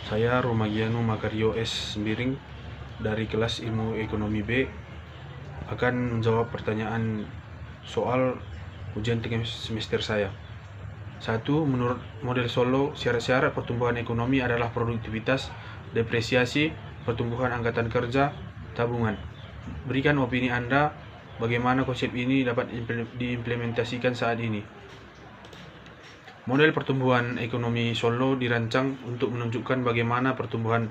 Saya Romagiano Makario S. Sembiring dari kelas Ilmu Ekonomi B akan menjawab pertanyaan soal ujian tengah semester saya. 1. Menurut model Solow, syarat-syarat pertumbuhan ekonomi adalah produktivitas, depresiasi, pertumbuhan angkatan kerja, tabungan. Berikan opini Anda bagaimana konsep ini dapat diimplementasikan saat ini. Model pertumbuhan ekonomi Solow dirancang untuk menunjukkan bagaimana pertumbuhan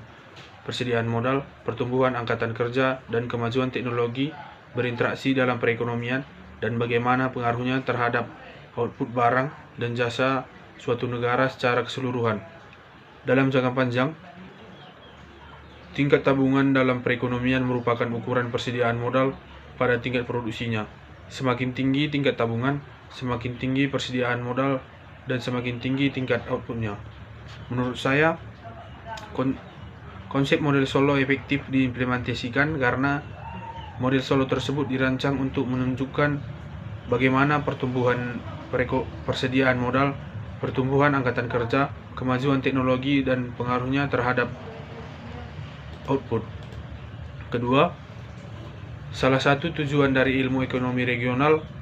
persediaan modal, pertumbuhan angkatan kerja, dan kemajuan teknologi berinteraksi dalam perekonomian dan bagaimana pengaruhnya terhadap output barang dan jasa suatu negara secara keseluruhan. Dalam jangka panjang, tingkat tabungan dalam perekonomian merupakan ukuran persediaan modal pada tingkat produksinya. Semakin tinggi tingkat tabungan, semakin tinggi persediaan modal, dan semakin tinggi tingkat outputnya. Menurut saya, konsep model Solow efektif diimplementasikan karena model Solow tersebut dirancang untuk menunjukkan bagaimana pertumbuhan persediaan modal, pertumbuhan angkatan kerja, kemajuan teknologi, dan pengaruhnya terhadap output. Kedua, salah satu tujuan dari ilmu ekonomi regional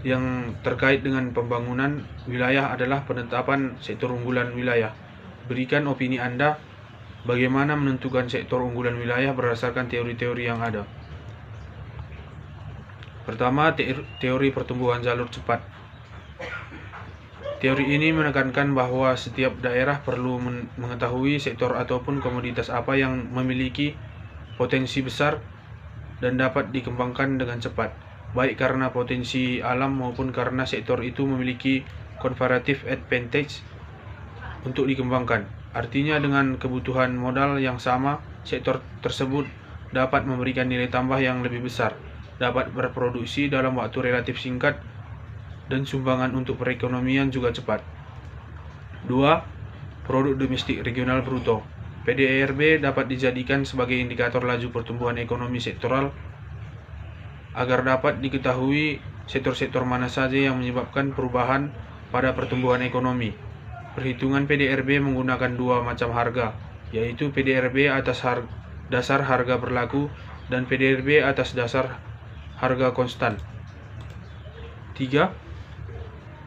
yang terkait dengan pembangunan wilayah adalah penetapan sektor unggulan wilayah. Berikan opini Anda bagaimana menentukan sektor unggulan wilayah berdasarkan teori-teori yang ada. Pertama, teori pertumbuhan jalur cepat. Teori ini menekankan bahwa setiap daerah perlu mengetahui sektor ataupun komoditas apa yang memiliki potensi besar dan dapat dikembangkan dengan cepat, baik karena potensi alam maupun karena sektor itu memiliki comparative advantage untuk dikembangkan. Artinya dengan kebutuhan modal yang sama, sektor tersebut dapat memberikan nilai tambah yang lebih besar, dapat berproduksi dalam waktu relatif singkat, dan sumbangan untuk perekonomian juga cepat. 2. Produk domestik regional bruto. PDRB dapat dijadikan sebagai indikator laju pertumbuhan ekonomi sektoral agar dapat diketahui sektor-sektor mana saja yang menyebabkan perubahan pada pertumbuhan ekonomi. Perhitungan PDRB menggunakan dua macam harga, yaitu PDRB atas dasar harga berlaku dan PDRB atas dasar harga konstan. 3.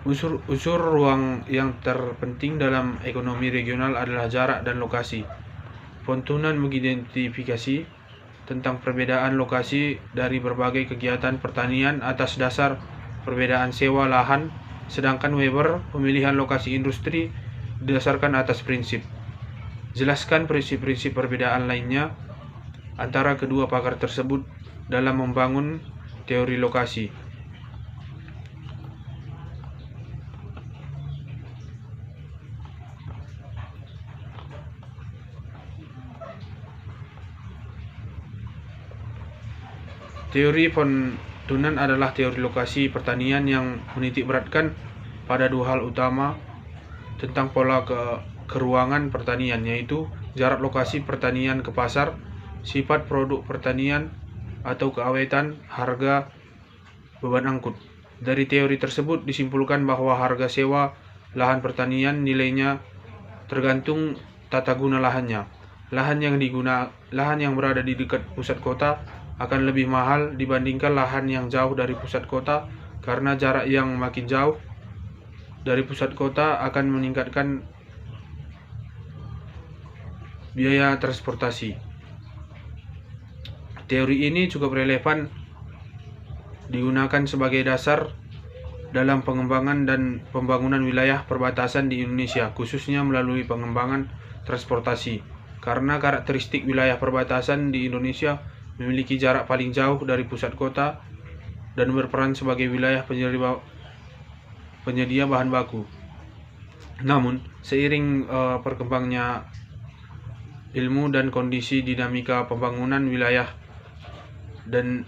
Unsur ruang yang terpenting dalam ekonomi regional adalah jarak dan lokasi. Fontunan mengidentifikasi tentang perbedaan lokasi dari berbagai kegiatan pertanian atas dasar perbedaan sewa lahan, sedangkan Weber pemilihan lokasi industri didasarkan atas prinsip. Jelaskan prinsip-prinsip perbedaan lainnya antara kedua pakar tersebut dalam membangun teori lokasi. Teori Fontunan adalah teori lokasi pertanian yang menitik beratkan pada dua hal utama tentang pola keruangan pertanian, yaitu jarak lokasi pertanian ke pasar, sifat produk pertanian atau keawetan, harga, beban angkut. Dari teori tersebut disimpulkan bahwa harga sewa lahan pertanian nilainya tergantung tata guna lahannya. Lahan yang berada di dekat pusat kota akan lebih mahal dibandingkan lahan yang jauh dari pusat kota karena jarak yang makin jauh dari pusat kota akan meningkatkan biaya transportasi. Teori ini cukup relevan digunakan sebagai dasar dalam pengembangan dan pembangunan wilayah perbatasan di Indonesia, khususnya melalui pengembangan transportasi, karena karakteristik wilayah perbatasan di Indonesia memiliki jarak paling jauh dari pusat kota dan berperan sebagai wilayah penyedia bahan baku. Namun, seiring perkembangnya ilmu dan kondisi dinamika pembangunan wilayah dan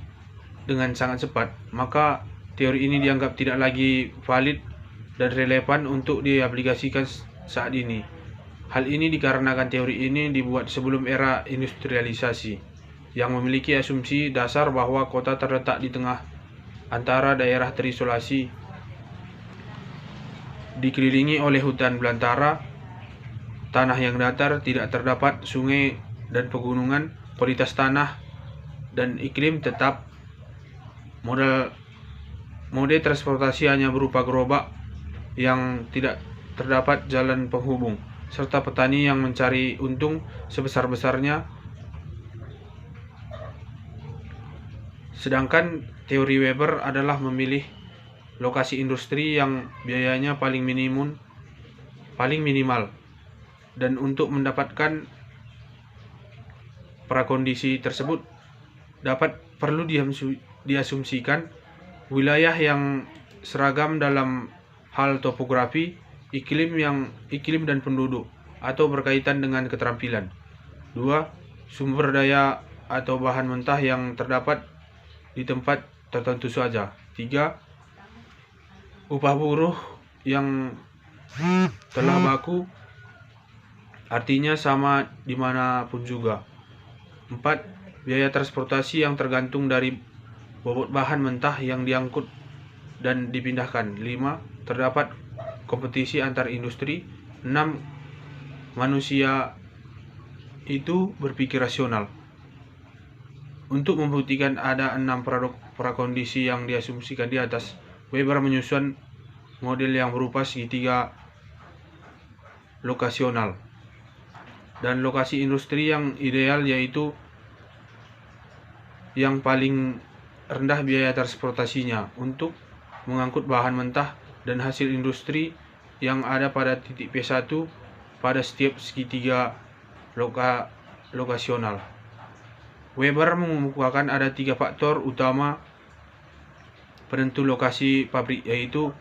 dengan sangat cepat, maka teori ini dianggap tidak lagi valid dan relevan untuk diaplikasikan saat ini. Hal ini dikarenakan teori ini dibuat sebelum era industrialisasi, yang memiliki asumsi dasar bahwa kota terletak di tengah antara daerah terisolasi, dikelilingi oleh hutan belantara, tanah yang datar, tidak terdapat sungai dan pegunungan, kualitas tanah dan iklim tetap. Mode transportasi hanya berupa gerobak yang tidak terdapat jalan penghubung, serta petani yang mencari untung sebesar-besarnya. Sedangkan teori Weber adalah memilih lokasi industri yang biayanya paling minimal, dan untuk mendapatkan prakondisi tersebut perlu diasumsikan wilayah yang seragam dalam hal topografi, iklim dan penduduk, atau berkaitan dengan keterampilan. 2. Sumber daya atau bahan mentah yang terdapat di tempat tertentu saja. 3. Upah buruh yang telah baku, artinya sama dimanapun juga. 4. Biaya transportasi yang tergantung dari bobot bahan mentah yang diangkut dan dipindahkan. 5. Terdapat kompetisi antar industri. 6. Manusia itu berpikir rasional. Untuk membuktikan ada 6 prakondisi yang diasumsikan di atas, Weber menyusun model yang berupa segitiga lokasional. Dan lokasi industri yang ideal yaitu yang paling rendah biaya transportasinya untuk mengangkut bahan mentah dan hasil industri yang ada pada titik P1 pada setiap segitiga lokasional. Weber mengemukakan ada 3 faktor utama penentu lokasi pabrik, yaitu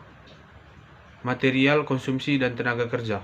material, konsumsi, dan tenaga kerja.